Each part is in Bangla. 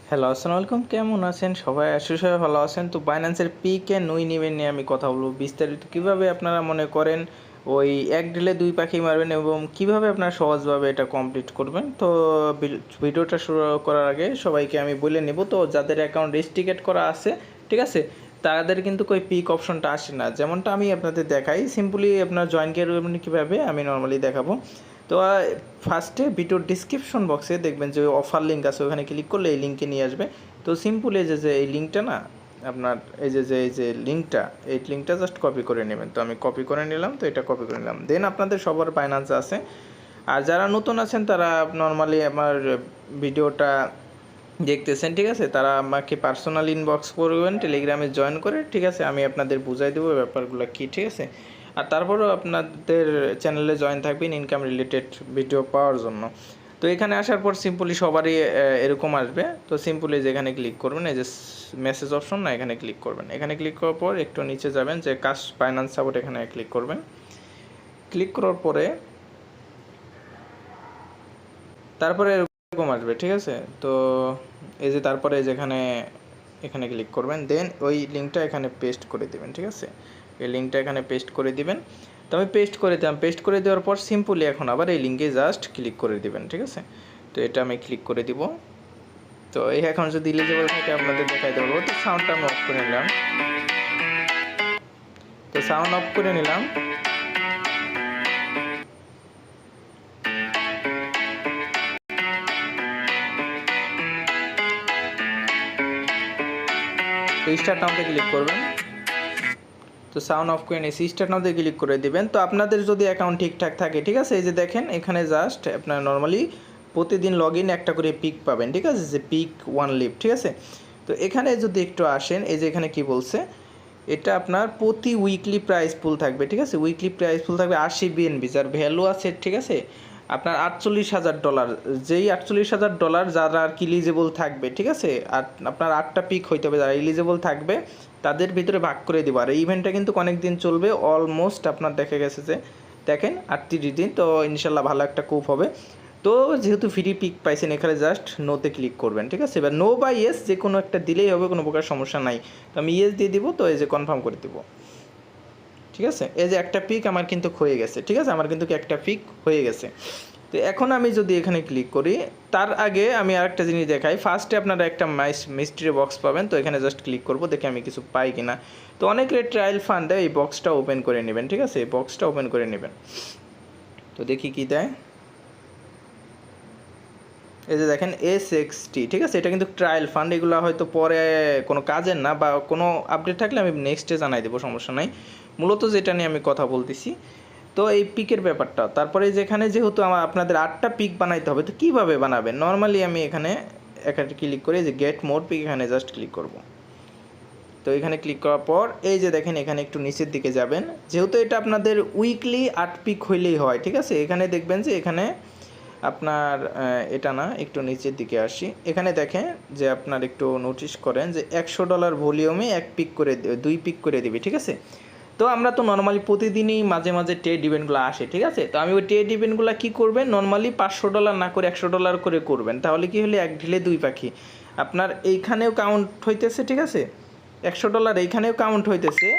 হ্যালো, আসসালামু আলাইকুম। কেমন আছেন সবাই? সবাই ভালো আছেন। তো বাইন্যান্সের পিক এন্ড উইন ইভেন্ট নিয়ে আমি কথা বলব। বিস্তারিত কিভাবে আপনারা মনে করেন ওই এক ঢিলে ২ পাখি মারবেন এবং কিভাবে আপনারা সহজভাবে এটা কমপ্লিট করবেন। তো ভিডিওটা শুরু করার আগে সবাইকে আমি বলে নেব, তো যাদের অ্যাকাউন্ট রেস্ট্রিকেট করা আছে, ঠিক আছে? তাদের কিন্তু ওই পিক অপশনটা আসে না। যেমনটা আমি আপনাদের দেখাই, সিম্পলি আপনারা জয়েন করবেন কীভাবে আমি নরমালি দেখাবো। তো ফার্স্টে ভিডিওর ডিসক্রিপশন বক্সে দেখবেন যে অফার লিঙ্ক আছে, ওখানে ক্লিক করলে এই লিঙ্কে নিয়ে আসবে। তো সিম্পল এই যে এই লিঙ্কটা না, আপনার এই যে লিঙ্কটা, এই লিঙ্কটা জাস্ট কপি করে নেবেন। তো আমি কপি করে নিলাম, তো এটা কপি করে নিলাম। দেন আপনাদের সবার বাইন্যান্স আছে, আর যারা নতুন আছেন তারা নর্মালি আমার ভিডিওটা দেখতেছেন, ঠিক আছে? তারা আমাকে পার্সোনাল ইনবক্স করবেন টেলিগ্রামে জয়েন করে, ঠিক আছে? আমি আপনাদের বুঝাই দেবো ব্যাপারগুলো কী, ঠিক আছে? আর তারপরেও আপনাদের চ্যানেলে জয়েন থাকবেন ইনকাম রিলেটেড ভিডিও পাওয়ার জন্য। তো এখানে আসার পর সিম্পলি সবারই এরকম আসবে। তো সিম্পলি যেখানে ক্লিক করবেন, এই যে মেসেজ অপশন না, এখানে ক্লিক করবেন। এখানে ক্লিক করার পর একটু নিচে যাবেন, যে কাস্ট ফাইন্যান্স সাপোর্ট, এখানে ক্লিক করবেন। ক্লিক করার পরে তারপরে এরকম আসবে, ঠিক আছে? তো এই যে তারপরে যেখানে এখানে ক্লিক করবেন, দেন ওই লিঙ্কটা এখানে পেস্ট করে দিবেন, ঠিক আছে? এই লিঙ্কটা এখানে পেস্ট করে দিবেন। তো আমি পেস্ট করে দিলাম। পেস্ট করে দেওয়ার পর সিম্পলি এখন আবার এই লিঙ্কে জাস্ট ক্লিক করে দিবেন, ঠিক আছে? তো এটা আমি ক্লিক করে দিব। তো এই এখন যদি ইলিজিবল থাকে আপনাদের দেখাইতে পারবো। তো সাউন্ডটা আমি অফ করে নিলাম। তো সাউন্ড অফ করে নিলাম। তো স্টার্ট নাওতে ক্লিক করবেন। তো সাউন্ড অফ করে নিয়েছি, স্টার্ট নাওতে ক্লিক করে দিবেন। তো আপনাদের যদি অ্যাকাউন্ট ঠিকঠাক থাকে, ঠিক আছে? এই যে দেখেন এখানে জাস্ট আপনার নর্মালি প্রতিদিন লগ ইন একটা করে পিক পাবেন, ঠিক আছে? যে পিক ওয়ান লিভ, ঠিক আছে? তো এখানে যদি একটু আসেন, এই যে এখানে কি বলছে, এটা আপনার প্রতি উইকলি প্রাইস পুল থাকবে, ঠিক আছে? উইকলি প্রাইস পুল থাকবে 80 বিএনবি, যার ভ্যালু আছে, ঠিক আছে, আপনার $48,000। যেই $48,000 যারা আর কি ইলিজিবল থাকবে, ঠিক আছে? আর আপনার 8টা পিক হইতে হবে, যারা ইলিজিবল থাকবে তাদের ভিতরে ভাগ করে দেবো। আর এই ইভেন্টটা কিন্তু অনেক দিন চলবে, অলমোস্ট আপনার দেখা গেছে যে দেখেন 38 দিন। তো ইনশাল্লাহ ভালো একটা কুপ হবে। তো যেহেতু ফ্রি পিক পাইছেন, এখানে জাস্ট নোতে ক্লিক করবেন, ঠিক আছে? এবার নো বা ইয়েস যে কোনো একটা দিলেই হবে, কোনো প্রকার সমস্যা নাই। তো আমি ইয়েস দিয়ে দিব। তো এই যে কনফার্ম করে দিব, ঠিক আছে? এই যে একটা পিক আমার কিন্তু হয়ে গেছে, ঠিক আছে? আমার কিন্তু একটা পিক হয়ে গেছে। তো এখন আমি যদি এখানে ক্লিক করি, তার আগে আমি আরেকটা জিনিস দেখাই। ফার্স্টে আপনারা একটা মিস্ট্রি বক্স পাবেন। তো এখানে জাস্ট ক্লিক করব, দেখে আমি কিছু পাই কিনা। তো অনেক ট্রায়াল ফান্ড দেয়, এই বক্সটা ওপেন করে নেবেন, ঠিক আছে? এই বক্সটা ওপেন করে নেবেন। তো দেখি কি দেয়। এই যে দেখেন SXT, ঠিক আছে? এটা কিন্তু ট্রায়াল ফান্ড, এগুলো হয়তো পরে কোনো কাজের না, বা কোনো আপডেট থাকলে আমি নেক্সটে জানাই দেবো, সমস্যা নাই। মূলত যেটা নিয়ে আমি কথা বলতেছি, তো এই পিকের ব্যাপারটা। তারপরে যেখানে যেহেতু আপনাদের 8টা পিক বানাইতে হবে, তো কীভাবে বানাবেন? নর্মালি আমি এখানে একটা ক্লিক করে যে গেট মোর পিক, এখানে জাস্ট ক্লিক করব। তো এখানে ক্লিক করার পর এই যে দেখেন এখানে একটু নিচের দিকে যাবেন। যেহেতু এটা আপনাদের উইকলি 8 পিক হইলেই হয়, ঠিক আছে? এখানে দেখবেন যে এখানে আপনার এটা না, একটু নিচের দিকে আসি। এখানে দেখেন যে আপনার একটু নোটিস করেন যে $100 ভলিউমে 1 পিক করে 2 পিক করে দিবে, ঠিক আছে? তো আমরা তো নর্মালি প্রতিদিনই মাঝে মাঝে ট্রেড ইভেন্টগুলো আসে, ঠিক আছে? তো আমি ওই ট্রেড ইভেন্টগুলো কী করবেন, নর্মালি $500 না করে $100 করে করবেন। তাহলে কি হলে এক ঢিলে 2 পাখি, আপনার এইখানেও কাউন্ট হইতেছে, ঠিক আছে? $100 এইখানেও কাউন্ট হইতেছে,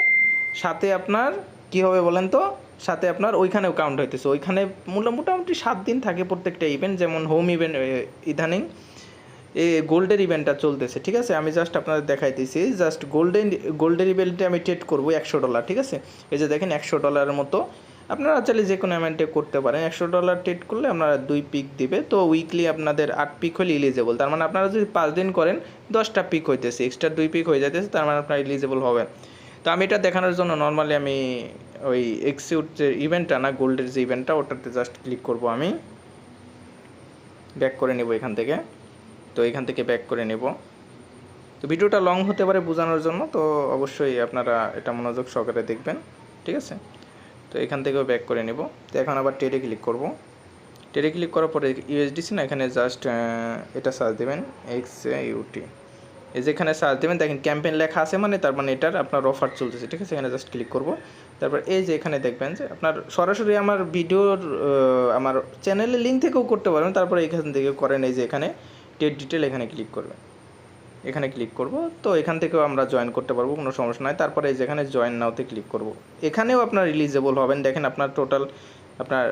সাথে আপনার কী হবে বলেন তো, সাথে আপনার ওইখানেও কাউন্ট হইতেছে। ওইখানে মোটামুটি 7 দিন থাকে প্রত্যেকটা ইভেন্ট। যেমন হোম ইভেন্ট ইদানিং এই গোল্ডের ইভেন্টটা চলতেছে, ঠিক আছে? আমি জাস্ট আপনাদের দেখাইতেছি, জাস্ট গোল্ডের ইভেন্টে আমি ট্রেড করবো $100, ঠিক আছে? এই যে দেখেন $100 মতো আপনারা চাইলে যে কোনো অ্যামাউন্টে করতে পারেন। $100 ট্রেড করলে আপনারা 2 পিক দিবে। তো উইকলি আপনাদের 8 পিক হলে ইলিজেবল। তার মানে আপনারা যদি 5 দিন করেন 10টা পিক হইতেছে, এক্সট্রা 2 পিক হয়ে যাইতেছে, তার মানে আপনারা ইলিজেবল হবেন। তো আমি এটা দেখানোর জন্য নর্মালি আমি ওই এক্সিউট যে ইভেন্টটা না, গোল্ডের যে ইভেন্টটা, ওটাতে জাস্ট ক্লিক করব। আমি ব্যাক করে নেব এখান থেকে। তো এখান থেকে ব্যাক করে নেব। তো ভিডিওটা লং হতে পারে বোঝানোর জন্য, তো অবশ্যই আপনারা এটা মনোযোগ সহকারে দেখবেন, ঠিক আছে? তো এখান থেকেও ব্যাক করে নেব। তো এখন আবার ট্রেডে ক্লিক করব। ট্রেডে ক্লিক করার পরে USDC না, এখানে জাস্ট এটা সার্চ দেবেন XAUT। এই যে এখানে সার্চ দেবেন, দেখেন ক্যাম্পেইন লেখা আছে, মানে তার মানে এটার আপনার অফার চলতেছে, ঠিক আছে? এখানে জাস্ট ক্লিক করব। তারপর এই যে এখানে দেখবেন যে আপনার সরাসরি আমার ভিডিওর আমার চ্যানেলের লিঙ্ক থেকেও করতে পারবেন। তারপরে এখান থেকে করেন, এই যে এখানে ট্রেড ডিটেল, এখানে ক্লিক করবেন। এখানে ক্লিক করব। তো এখান থেকেও আমরা জয়েন করতে পারবো, কোনো সমস্যা নয়। তারপরে এই যেখানে জয়েন নাওতে ক্লিক করব। এখানেও আপনার এলিজিবল হবেন। দেখেন আপনার টোটাল আপনার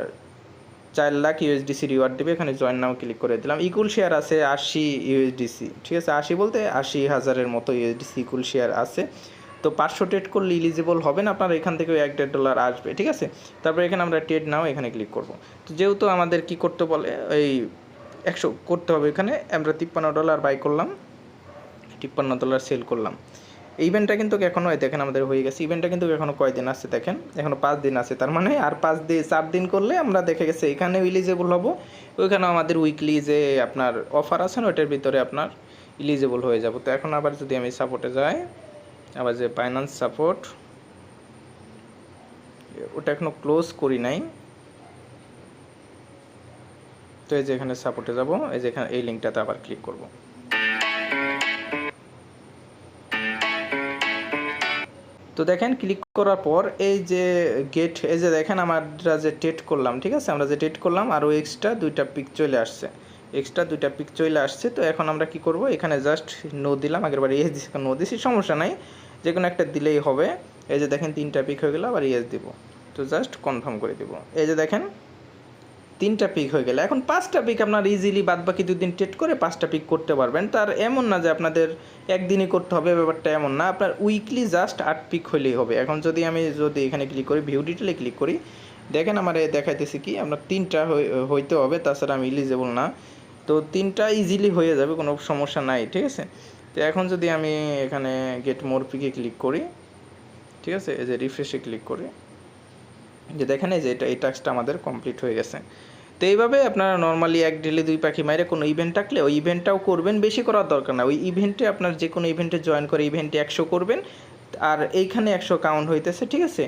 4 লাখ ইউএসডিসি রিওয়ার্ড দেবে। এখানে জয়েন নাও ক্লিক করে দিলাম। ইকুয়াল শেয়ার আছে 80 ইউএসডিসি, ঠিক আছে, 80 বলতে 80,000-এর মতো ইউএসডিসি ইকুয়াল শেয়ার আছে। তো 500 ট্রেড করলে এলিজিবল হবেন, আপনার এখান থেকে $1.5 আসবে, ঠিক আছে। তারপরে এখানে আমরা ট্রেড নাও এখানে ক্লিক করব। তো যেহেতু আমাদের কি করতে বলে এই 100 করতে হবে, এখানে আমরা $53 বাই করলাম, $53 সেল করলাম। ইভেন্টটা কিন্তু এখনও দেখেন আমাদের হয়ে গেছে। ইভেন্টটা কিন্তু এখনও কয়দিন আছে দেখেন, এখনও 5 দিন আছে। তার মানে আর 4 দিন করলে আমরা দেখে গেছে এখানেও এলিজিবল হব, ওইখানেও আমাদের উইকলি যে আপনার অফার আছে না ওইটার ভিতরে আপনার এলিজিবল হয়ে যাব। তো এখন আবার যদি আমি সাপোর্টে যাই, আবার যে বাইন্যান্স সাপোর্ট, ওটা এখনও ক্লোজ করি নাই। তো এই যে এখানে সাপোর্টে যাব, এই যে এখানে এই লিঙ্কটাতে আবার ক্লিক করব। তো দেখেন ক্লিক করার পর এই যে গেট, এই যে দেখেন আমরা যে ট্রেড করলাম, ঠিক আছে, আমরা যে ট্রেড করলাম আরও এক্সট্রা 2টা পিক চলে আসছে, তো এখন আমরা কি করব, এখানে জাস্ট নো দিলাম। আগেরবার ইয়েস দিছি, নো দিছি, সমস্যা নাই, যে কোনো একটা দিলেই হবে। এই যে দেখেন 3টা পিক হয়ে গেল, আবার ইয়েস দিব। তো জাস্ট কনফার্ম করে দিব। এই যে দেখেন 3টা পিক হয়ে গেলে এখন 5টা পিক আপনার ইজিলি বাদ বাকি 2 দিন ট্রেড করে 5টা পিক করতে পারবেন। তার এমন না যে আপনাদের একদিনই করতে হবে, ব্যাপারটা এমন না, আপনার উইকলি জাস্ট 8 পিক হলেই হবে। এখন যদি আমি এখানে ক্লিক করি, ভিউ ডিটেলে ক্লিক করি, দেখেন আমার দেখাইতেছি কি আপনার 3টা হইতে হবে, তাছাড়া আমি এলিজিবল না। তো 3টা ইজিলি হয়ে যাবে, কোনো সমস্যা নাই, ঠিক আছে। তো এখন যদি আমি এখানে গেট মোর পিকে ক্লিক করি, ঠিক আছে, এই যে রিফ্রেশে ক্লিক করি, যে দেখেন এই যে এই টাস্কটা আমাদের কমপ্লিট হয়ে গেছে। তো এইভাবে আপনারা নর্মালি 1 ঢিলে 2 পাখি মাইরে কোনো ইভেন্ট থাকলে ওই ইভেন্টটাও করবেন, বেশি করার দরকার না। ওই ইভেন্টে আপনার যে কোনো ইভেন্টে জয়েন করে ইভেন্টে 100 করবেন, আর এইখানে 100 কাউন্ট হইতেছে, ঠিক আছে।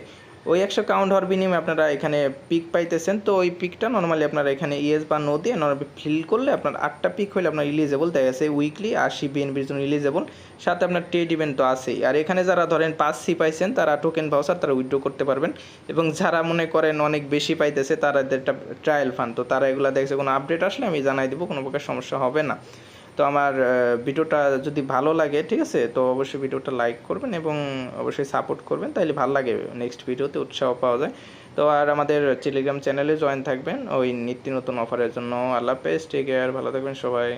ওই 100 কাউন্ট হওয়ার বিনিময়ে আপনারা এখানে পিক পাইতেছেন। তো ওই পিকটা নর্মালি আপনারা এখানে ইয়েস বা নো দিয়ে নর্মালি ফিল করলে আপনার 8টা পিক হলে আপনার ইলিজেবল দেখা গেছে, উইকলি 80 বিএনপির জন্য ইলিজেবল, সাথে আপনার ট্রেড ইভেন্ট তো আছেই। আর এখানে যারা ধরেন 5C পাইছেন তারা টোকেন ভাউচার তারা উইথড্র করতে পারবেন, এবং যারা মনে করেন অনেক বেশি পাইতেছে তারা একটা ট্রায়াল ফান্ড, তো তারা এগুলো দেখছে, কোনো আপডেট আসলে আমি জানাই দেবো, কোনো প্রকার সমস্যা হবে না। তো আমার ভিডিওটা যদি ভালো লাগে, ঠিক আছে, তো অবশ্যই ভিডিওটা লাইক করবেন এবং অবশ্যই সাপোর্ট করবেন, তাইলে ভালো লাগে, নেক্সট ভিডিওতে উৎসাহ পাওয়া যায়। তো আর আমাদের টেলিগ্রাম চ্যানেলে জয়েন থাকবেন ওই নিত্য নতুন অফারের জন্য। আল্লাহ হাফেজ, টেক কেয়ার, ভালো থাকবেন সবাই।